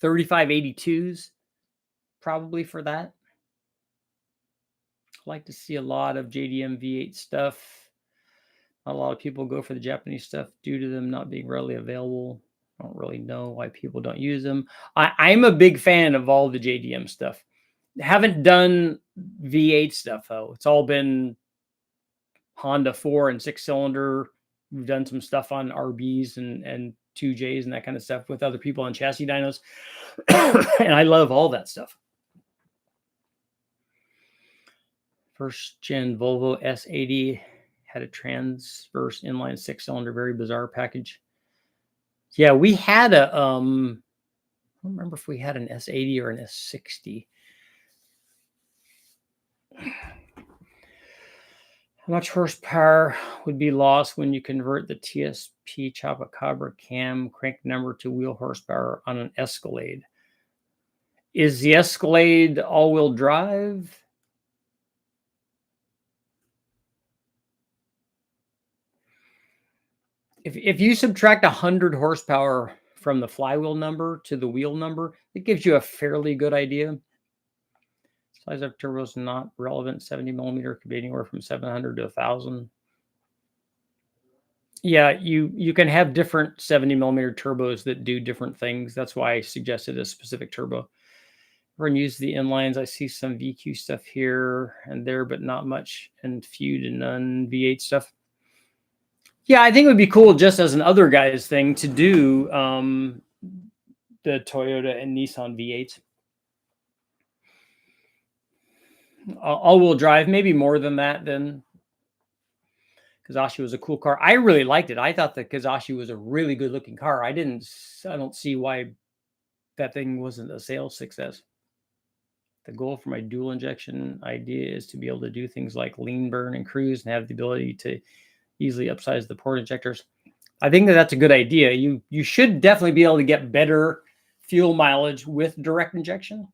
[SPEAKER 1] 3582s probably for that. I like to see a lot of JDM V8 stuff. Not a lot of people go for the Japanese stuff due to them not being readily available. I don't really know why people don't use them. I'm a big fan of all the JDM stuff. Haven't done V8 stuff though. It's all been Honda 4 and 6-cylinder. We've done some stuff on RBs and 2Js and that kind of stuff with other people on chassis dynos. And I love all that stuff. First gen Volvo S80 had a transverse inline 6-cylinder, very bizarre package. Yeah, we had a I don't remember if we had an S80 or an S60. How much horsepower would be lost when you convert the TSP Chupacabra cam crank number to wheel horsepower on an Escalade? Is the Escalade all-wheel drive? If you subtract 100 horsepower from the flywheel number to the wheel number, it gives you a fairly good idea. Size of turbo is not relevant. 70 millimeter could be anywhere from 700 to 1,000. Yeah, you can have different 70 millimeter turbos that do different things. That's why I suggested a specific turbo. We're going to use the inlines. I see some VQ stuff here and there, but not much, and few to none V8 stuff. Yeah, I think it would be cool just as an other guy's thing to do the Toyota and Nissan V8s. All-wheel drive, maybe more than that. Then Kazashi was a cool car. I really liked it. I thought the Kazashi was a really good-looking car. I don't see why that thing wasn't a sales success. The goal for my dual injection idea is to be able to do things like lean burn and cruise and have the ability to easily upsize the port injectors. I think that's a good idea. You should definitely be able to get better fuel mileage with direct injection,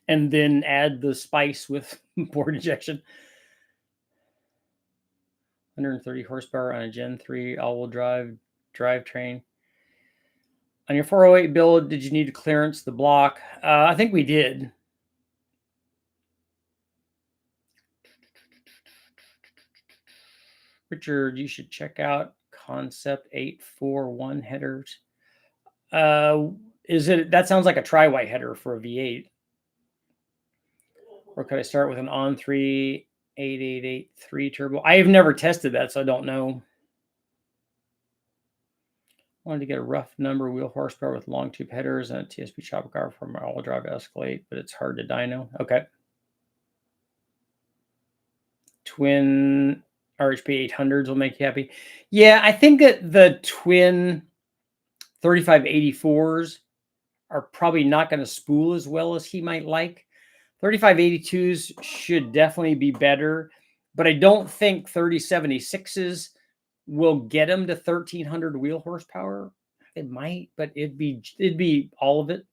[SPEAKER 1] and then add the spice with port injection. 130 horsepower on a Gen 3 all-wheel drive drivetrain. On your 408 build, did you need to clearance the block? I think we did. Richard, you should check out Concept 841 headers. That sounds like a tri-white header for a V8. Or could I start with an On3 8883 turbo? I have never tested that, so I don't know. Wanted to get a rough number wheel horsepower with long tube headers and a TSP chopper car for my all-wheel drive Escalade, but it's hard to dyno. Okay. Twin RHP 800s will make you happy. Yeah, I think that the twin 3584s are probably not going to spool as well as he might like. 3582s should definitely be better, but I don't think 3076s will get him to 1,300 wheel horsepower. It might, but it'd be all of it.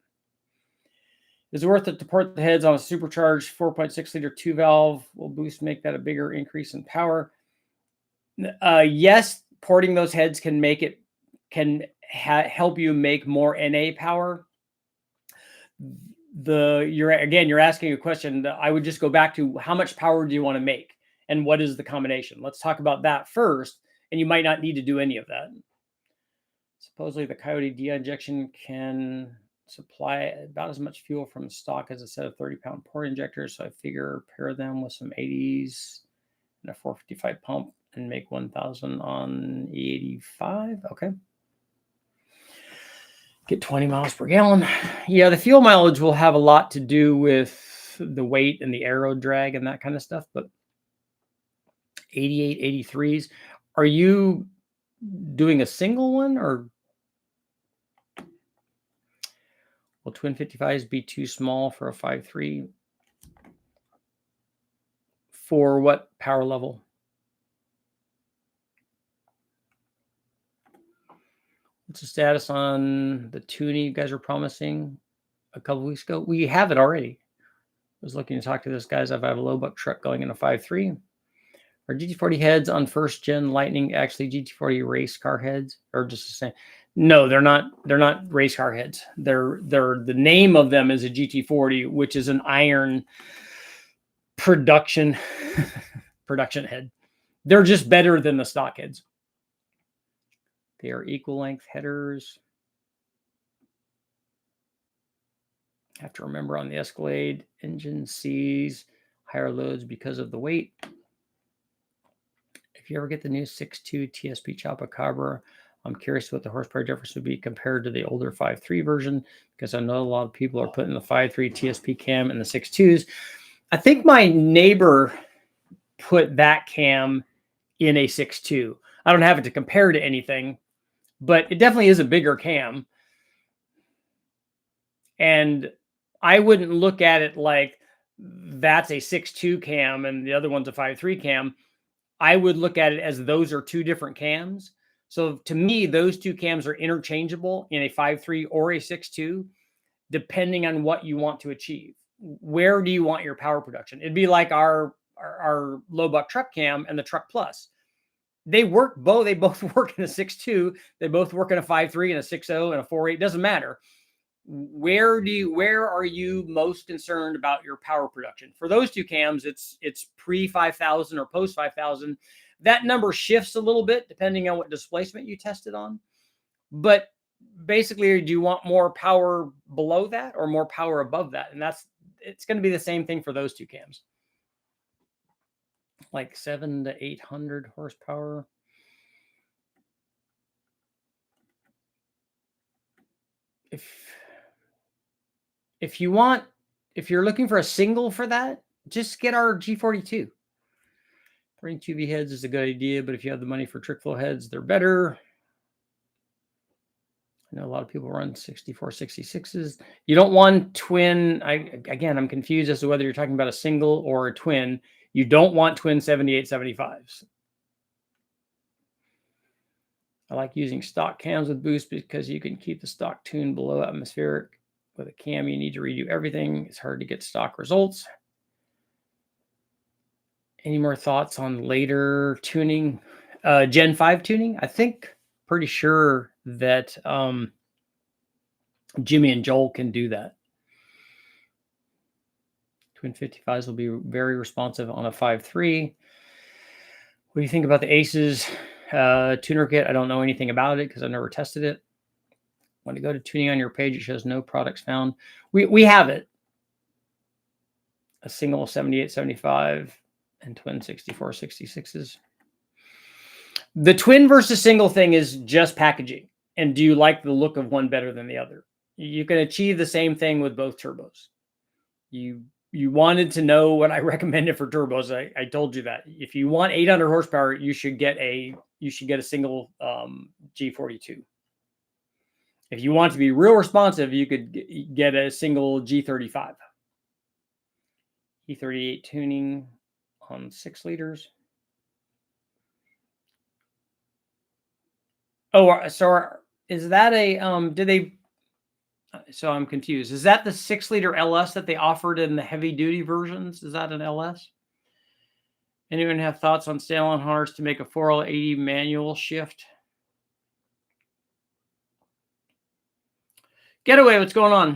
[SPEAKER 1] Is it worth it to port the heads on a supercharged 4.6 liter 2-valve? Will boost make that a bigger increase in power? Yes, porting those heads can help you make more NA power. You're asking a question that I would just go back to: how much power do you want to make, and what is the combination? Let's talk about that first, and you might not need to do any of that. Supposedly, the Coyote DI injection can supply about as much fuel from stock as a set of 30-pound port injectors. So I figure pair them with some 80s and a 455 pump and make 1,000 on E85. Okay. Get 20 miles per gallon. Yeah, the fuel mileage will have a lot to do with the weight and the aero drag and that kind of stuff. But 88, 83s, are you doing a single one, or will twin 55s be too small for a 5.3? For what power level? What's the status on the tuning you guys were promising a couple weeks ago? We have it already. I was looking to talk to this guys. I've had a low buck truck going in a 5.3. Are GT40 heads on first gen Lightning actually GT40 race car heads, or just the same? No, they're not. They're not race car heads. They're the name of them is a GT40, which is an iron production head. They're just better than the stock heads. They are equal length headers. Have to remember on the Escalade, engine sees higher loads because of the weight. If you ever get the new 6.2 TSP Chupacabra, I'm curious what the horsepower difference would be compared to the older 5.3 version, because I know a lot of people are putting the 5.3 TSP cam in the 6.2s. I think my neighbor put that cam in a 6.2. I don't have it to compare to anything, but it definitely is a bigger cam. And I wouldn't look at it like that's a 6.2 cam and the other one's a 5.3 cam. I would look at it as those are two different cams. So to me, those two cams are interchangeable in a 5.3 or a 6.2, depending on what you want to achieve. Where do you want your power production? It'd be like our low buck truck cam and the Truck Plus. They both work in a 6.2. They both work in a 5.3 and a 6.0 and a 4.8. Doesn't matter. Where are you most concerned about your power production? For those two cams, it's pre 5,000 or post 5,000. That number shifts a little bit depending on what displacement you tested on. But basically, do you want more power below that or more power above that? And it's going to be the same thing for those two cams. Like 700 to 800 horsepower. If you're looking for a single for that, just get our G42. Running 2V heads is a good idea, but if you have the money for trick flow heads, they're better. I know a lot of people run 6466s. You don't want twin. I'm confused as to whether you're talking about a single or a twin. You don't want twin 7875s. I like using stock cams with boost because you can keep the stock tune below atmospheric. With a cam, you need to redo everything. It's hard to get stock results. Any more thoughts on later tuning? Gen 5 tuning? I think pretty sure that Jimmy and Joel can do that. Twin 55s will be very responsive on a 5.3. What do you think about the Aces tuner kit? I don't know anything about it because I've never tested it. When you go to tuning on your page, it shows no products found. We have it. A single 7875 and twin 6466s. The twin versus single thing is just packaging. And do you like the look of one better than the other? You can achieve the same thing with both turbos. You wanted to know what I recommended for turbos. I told you that. If you want 800 horsepower, you should get a single G42. If you want to be real responsive, you could get a single G35. E38 tuning on 6 liters. Oh, so is that a so I'm confused. Is that the 6-liter LS that they offered in the heavy duty versions? Is that an LS? Anyone have thoughts on Stalin Harness to make a 4L80 manual shift? Getaway, what's going on?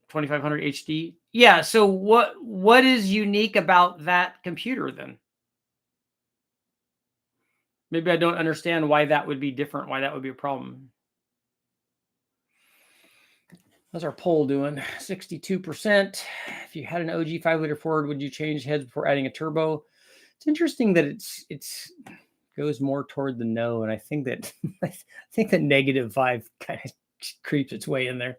[SPEAKER 1] 2500 HD. Yeah, so what is unique about that computer then? Maybe I don't understand why that would be different, why that would be a problem. How's our poll doing? 62%. If you had an OG 5-liter Ford, would you change heads before adding a turbo? It's interesting that it's goes more toward the no, and I think that -5 kind of creeps its way in there.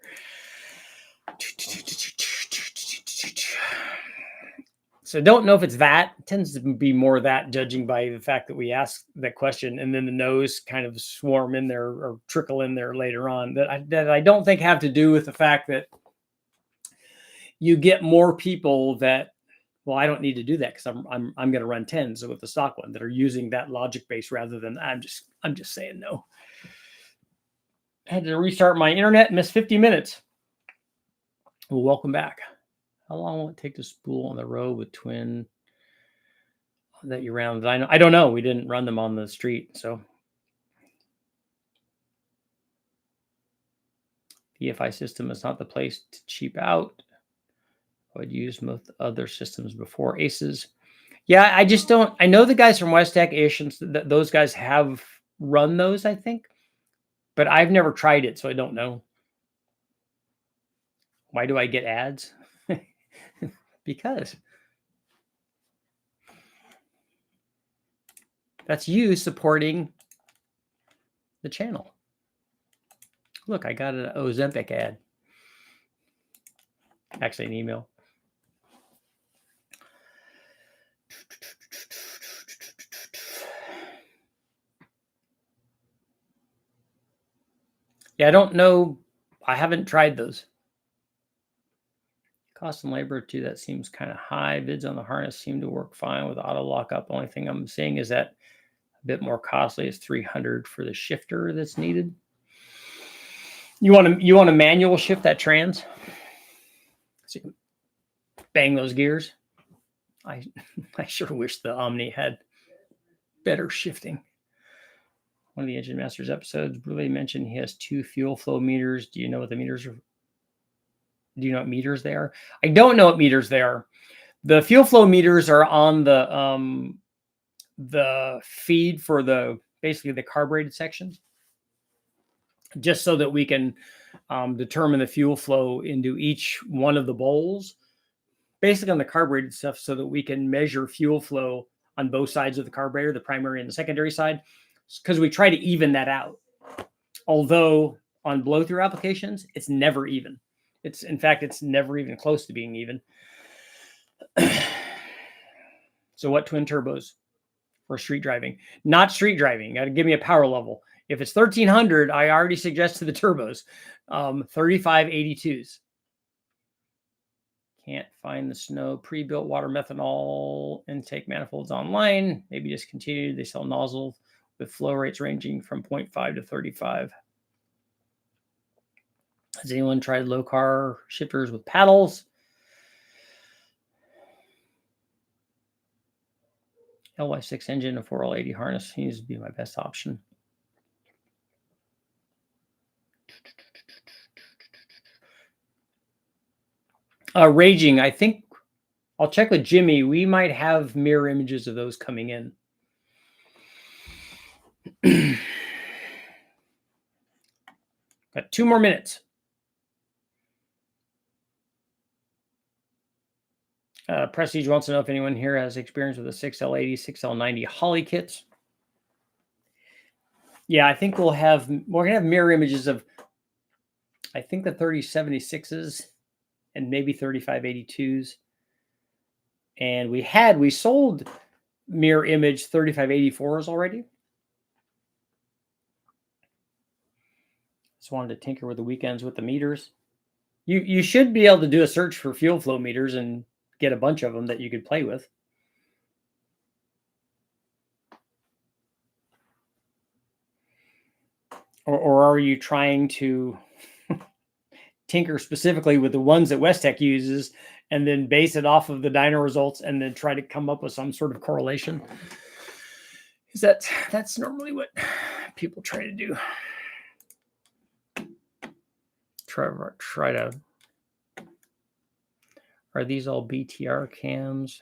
[SPEAKER 1] So don't know if it's that. It tends to be more that, judging by the fact that we ask that question and then the no's kind of swarm in there or trickle in there later on. That I don't think have to do with the fact that you get more people that, well, I don't need to do that because I'm going to run 10s with the stock one that are using that logic base rather than I'm just saying no. I had to restart my internet, missed 50 minutes. Well, welcome back. How long will it take to spool on the road with twin that you round? I don't know. We didn't run them on the street, so. The EFI system is not the place to cheap out. I would use most other systems before Aces. Yeah, I just don't. I know the guys from West Tech, Asians, those guys have run those, I think, but I've never tried it, so I don't know. Why do I get ads? Because that's you supporting the channel. Look, I got an Ozempic ad. Actually, an email. Yeah, I don't know. I haven't tried those. Cost and labor too, that seems kind of high. Bids on the harness seem to work fine with auto lockup. Only thing I'm seeing is that a bit more costly is $300 for the shifter that's needed. You want to manual shift that trans? So you can bang those gears. I sure wish the Omni had better shifting. One of the Engine Masters episodes really mentioned he has 2 fuel flow meters. Do you know what the meters are? Do you know what meters they are? I don't know what meters they are. The fuel flow meters are on the feed for basically the carbureted sections, just so that we can determine the fuel flow into each one of the bowls, basically on the carbureted stuff, so that we can measure fuel flow on both sides of the carburetor, the primary and the secondary side, because we try to even that out. Although on blow through applications, it's never even. In fact, it's never even close to being even. So what twin turbos for street driving? Not street driving. Got to give me a power level. If it's 1300, I already suggested the turbos. 3582s. Can't find the snow pre-built water methanol intake manifolds online. Maybe discontinued. They sell nozzles with flow rates ranging from 0.5 to 35. Has anyone tried low car shifters with paddles? LY6 engine, a 4L80 harness seems to be my best option. Raging, I think I'll check with Jimmy. We might have mirror images of those coming in. Got 2 more minutes. Prestige wants to know if anyone here has experience with the 6L80, 6L90 Holly kits. Yeah, I think we're gonna have mirror images of, I think, the 3076s and maybe 3582s. And we sold mirror image 3584s already. Just wanted to tinker with the weekends with the meters. You should be able to do a search for fuel flow meters and get a bunch of them that you could play with. Or are you trying to tinker specifically with the ones that Westech uses and then base it off of the dyno results and then try to come up with some sort of correlation? Because that's normally what people try to do. Try to. Are these all BTR cams?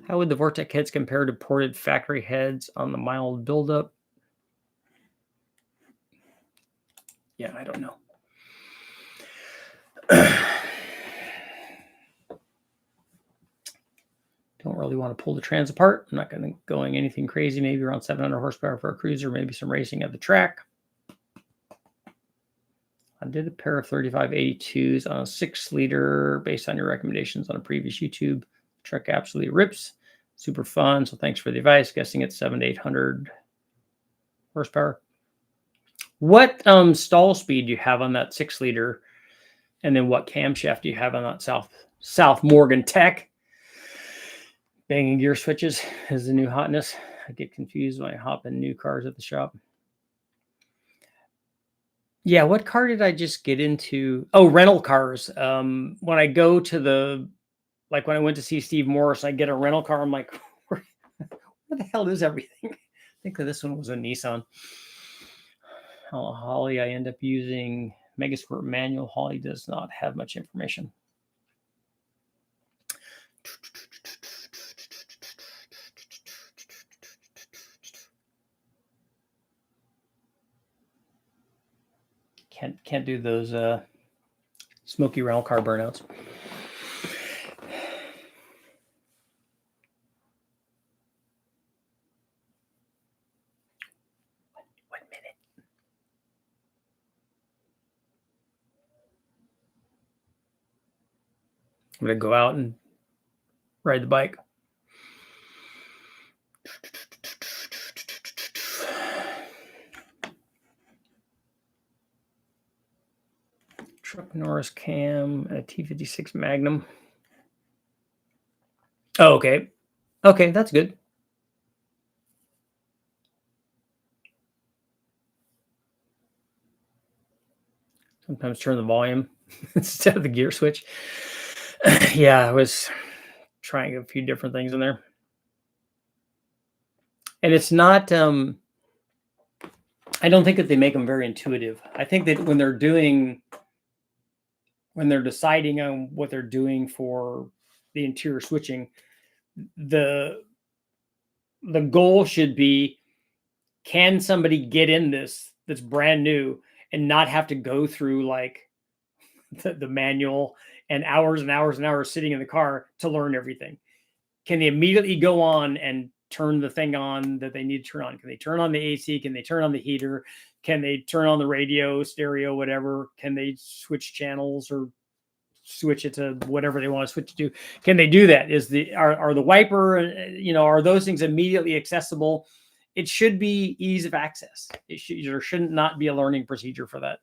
[SPEAKER 1] How would the Vortec heads compare to ported factory heads on the mild buildup? Yeah, I don't know. Don't really want to pull the trans apart. I'm not going to going anything crazy. Maybe around 700 horsepower for a cruiser. Maybe some racing at the track. I did a pair of 3582s on a 6-liter based on your recommendations on a previous YouTube. Truck absolutely rips. Super fun. So thanks for the advice. Guessing it's 700 to 800 horsepower. What stall speed do you have on that 6-liter? And then what camshaft do you have on that South Morgan Tech? Banging gear switches is the new hotness. I get confused when I hop in new cars at the shop. Yeah, what car did I just get into? Oh, rental cars. When I go to when I went to see Steve Morris, I get a rental car. I'm like, where the hell is everything? I think that this one was a Nissan. Holly, I end up using Megasquirt manual. Holly does not have much information. Can't do those smoky rental car burnouts. One minute. I'm gonna go out and ride the bike. Norris cam, a T56 Magnum. Oh, okay. Okay, that's good. Sometimes turn the volume instead of the gear switch. Yeah, I was trying a few different things in there. And it's not I don't think that they make them very intuitive. I think that when they're deciding on what they're doing for the interior switching, the goal should be, can somebody get in this that's brand new and not have to go through like the manual and hours and hours and hours sitting in the car to learn everything? Can they immediately go on and turn the thing on that they need to turn on? Can they turn on the AC? Can they turn on the heater? Can they turn on the radio, stereo, whatever? Can they switch channels or switch it to whatever they want to switch to? Can they do that? Are the wiper, are those things immediately accessible? It should be ease of access. There shouldn't not be a learning procedure for that.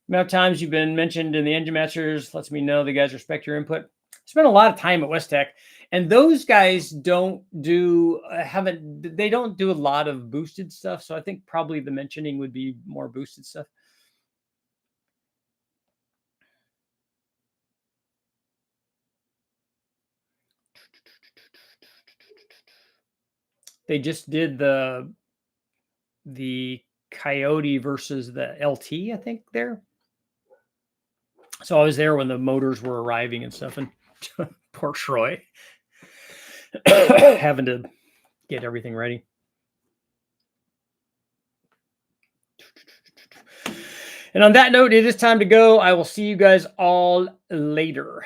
[SPEAKER 1] Amount of times you've been mentioned in the engine masters lets me know the guys respect your input. Spent a lot of time at Westech, and those guys don't do a lot of boosted stuff. So I think probably the mentioning would be more boosted stuff. They just did the Coyote versus the LT, I think there. So I was there when the motors were arriving and stuff, and poor Troy having to get everything ready. And on that note, it is time to go. I will see you guys all later.